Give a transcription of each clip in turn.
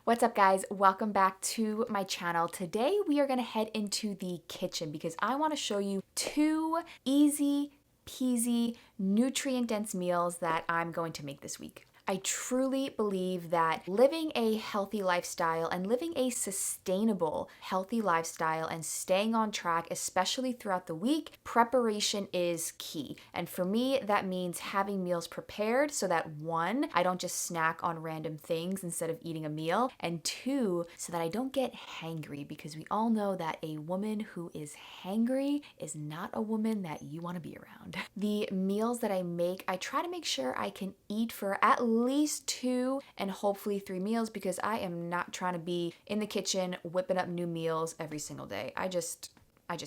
What's up, guys? Welcome back to my channel. Today we are gonna head into the kitchen because I wanna show you two easy peasy, nutrient-dense meals that I'm going to make this week. I truly believe that living a healthy lifestyle and living a sustainable, healthy lifestyle and staying on track, especially throughout the week, preparation is key. And for me, that means having meals prepared so that one, I don't just snack on random things instead of eating a meal, and two, so that I don't get hangry, because we all know that a woman who is hangry is not a woman that you want to be around. The meals that I make, I try to make sure I can eat for at least 2 and hopefully 3 meals, because I am not trying to be in the kitchen whipping up new meals every single day. I just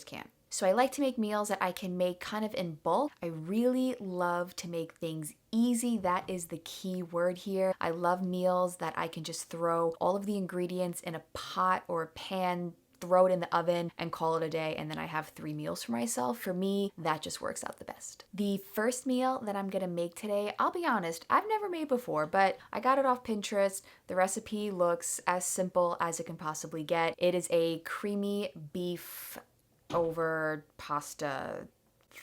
can't. So I like to make meals that I can make kind of in bulk. I really love to make things easy. That is the key word here. I love meals that I can just throw all of the ingredients in a pot or a pan, throw it in the oven and call it a day, and then I have 3 meals for myself. For me, that just works out the best. The first meal that I'm gonna make today, I'll be honest, I've never made before, but I got it off Pinterest. The recipe looks as simple as it can possibly get. It is a creamy beef over pasta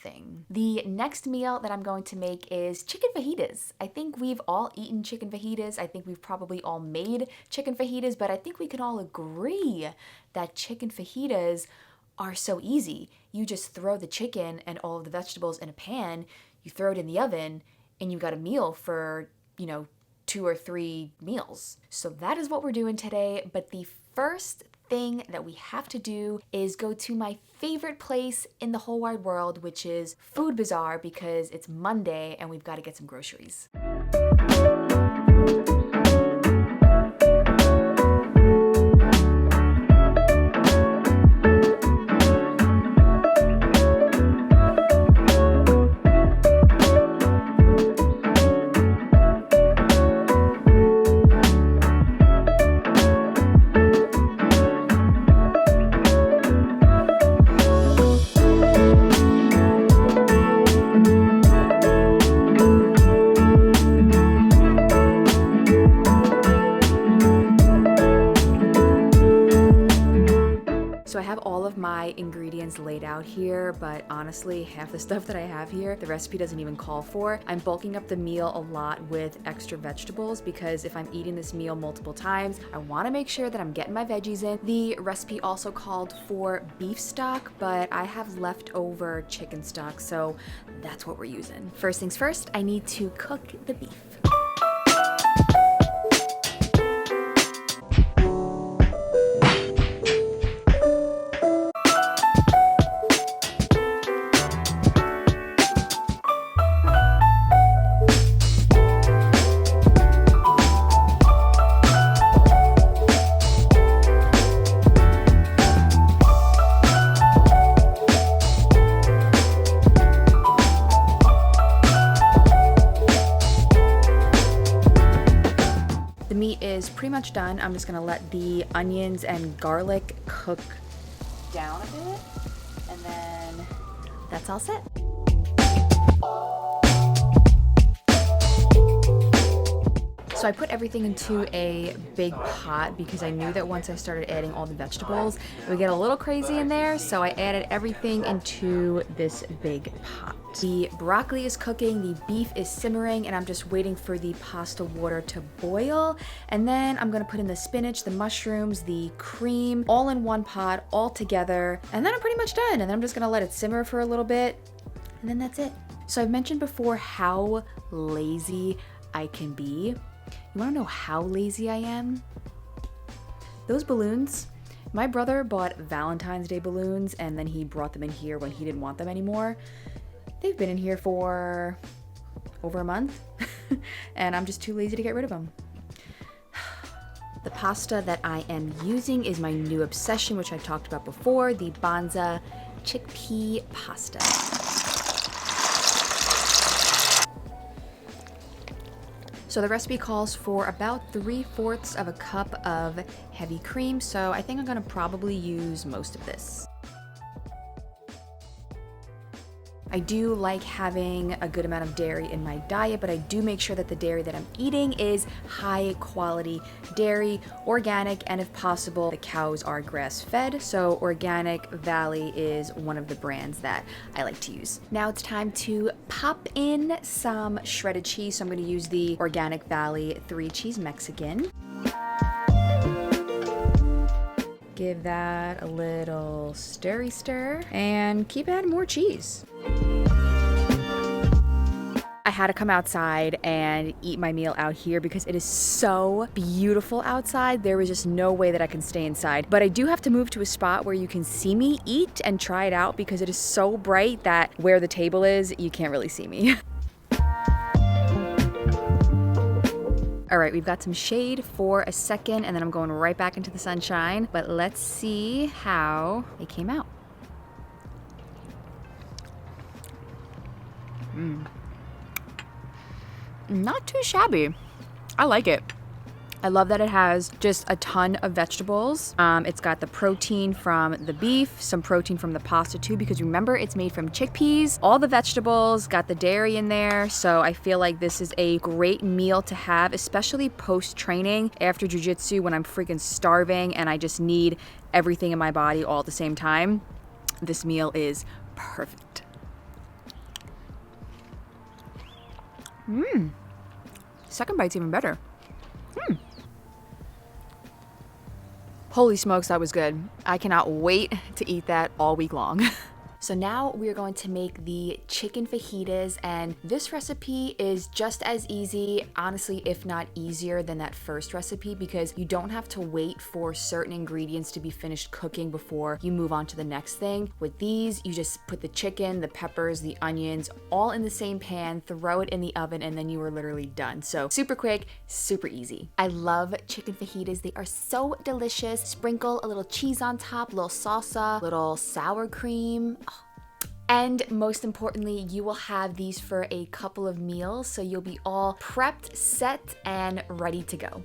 thing. The next meal that I'm going to make is chicken fajitas. I think we've all eaten chicken fajitas. I think we've probably all made chicken fajitas, but I think we can all agree that chicken fajitas are so easy. You just throw the chicken and all of the vegetables in a pan, you throw it in the oven, and you've got a meal for, 2 or 3 meals. So that is what we're doing today, but the first thing that we have to do is go to my favorite place in the whole wide world, which is Food Bazaar, because it's Monday and we've got to get some groceries. So I have all of my ingredients laid out here, but honestly, half the stuff that I have here, the recipe doesn't even call for. I'm bulking up the meal a lot with extra vegetables because if I'm eating this meal multiple times, I want to make sure that I'm getting my veggies in. The recipe also called for beef stock, but I have leftover chicken stock, so that's what we're using. First things first, I need to cook the beef. The meat is pretty much done. I'm just gonna let the onions and garlic cook down a bit, and then that's all set. So I put everything into a big pot because I knew that once I started adding all the vegetables, it would get a little crazy in there, so I added everything into this big pot. The broccoli is cooking, the beef is simmering, and I'm just waiting for the pasta water to boil. And then I'm gonna put in the spinach, the mushrooms, the cream, all in one pot, all together. And then I'm pretty much done. And then I'm just gonna let it simmer for a little bit, and then that's it. So I've mentioned before how lazy I can be. You wanna know how lazy I am? Those balloons, my brother bought Valentine's Day balloons and then he brought them in here when he didn't want them anymore. They've been in here for over a month and I'm just too lazy to get rid of them. The pasta that I am using is my new obsession, which I talked about before, the Banza chickpea pasta. So the recipe calls for about 3/4 of a cup of heavy cream, so I think I'm gonna probably use most of this. I do like having a good amount of dairy in my diet, but I do make sure that the dairy that I'm eating is high quality dairy, organic, and if possible, the cows are grass fed. So Organic Valley is one of the brands that I like to use. Now it's time to pop in some shredded cheese. So I'm going to use the Organic Valley 3 cheese Mexican. Give that a little stirry stir and keep adding more cheese. I had to come outside and eat my meal out here because it is so beautiful outside. There was just no way that I can stay inside. But I do have to move to a spot where you can see me eat and try it out because it is so bright that where the table is, you can't really see me. All right, we've got some shade for a second and then I'm going right back into the sunshine, but let's see how it came out. Not too shabby. I like it. I love that it has just a ton of vegetables. It's got the protein from the beef, some protein from the pasta too, because remember it's made from chickpeas, all the vegetables, got the dairy in there. So I feel like this is a great meal to have, especially post-training after jiu-jitsu when I'm freaking starving and I just need everything in my body all at the same time. This meal is perfect. Second bite's even better. Holy smokes, that was good. I cannot wait to eat that all week long. So now we are going to make the chicken fajitas, and this recipe is just as easy, honestly, if not easier than that first recipe, because you don't have to wait for certain ingredients to be finished cooking before you move on to the next thing. With these, you just put the chicken, the peppers, the onions, all in the same pan, throw it in the oven, and then you are literally done. So super quick, super easy. I love chicken fajitas. They are so delicious. Sprinkle a little cheese on top, little salsa, little sour cream. And most importantly, you will have these for a couple of meals, so you'll be all prepped, set, and ready to go.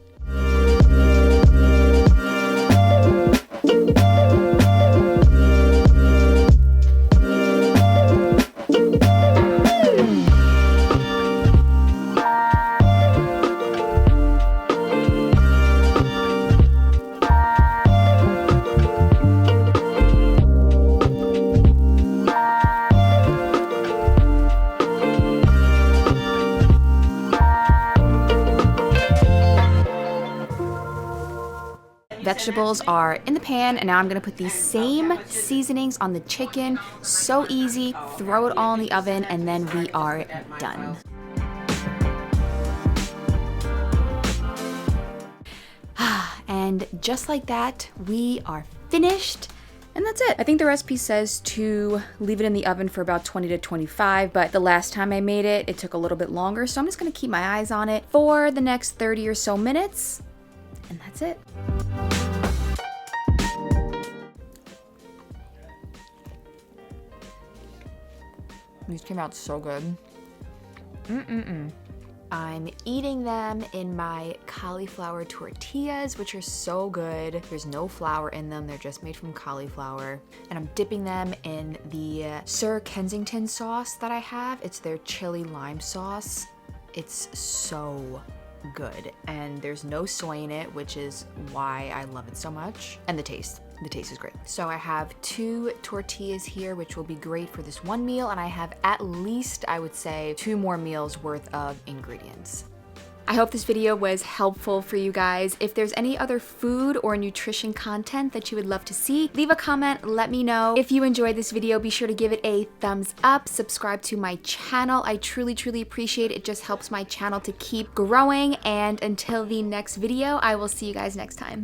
Vegetables are in the pan, and now I'm gonna put these same seasonings on the chicken. So easy, throw it all in the oven, and then we are done. And just like that, we are finished. And that's it. I think the recipe says to leave it in the oven for about 20 to 25, but the last time I made it, it took a little bit longer. So I'm just gonna keep my eyes on it for the next 30 or so minutes. And that's it. These came out so good. I'm eating them in my cauliflower tortillas, which are so good. There's no flour in them. They're just made from cauliflower. And I'm dipping them in the Sir Kensington sauce that I have. It's their chili lime sauce. It's so good. And there's no soy in it, which is why I love it so much. And the taste is great. So I have 2 tortillas here, which will be great for this one meal, and I have at least, I would say, 2 more meals worth of ingredients. I hope this video was helpful for you guys. If there's any other food or nutrition content that you would love to see, leave a comment, let me know. If you enjoyed this video, be sure to give it a thumbs up, subscribe to my channel. I truly, truly appreciate it. It just helps my channel to keep growing. And until the next video, I will see you guys next time.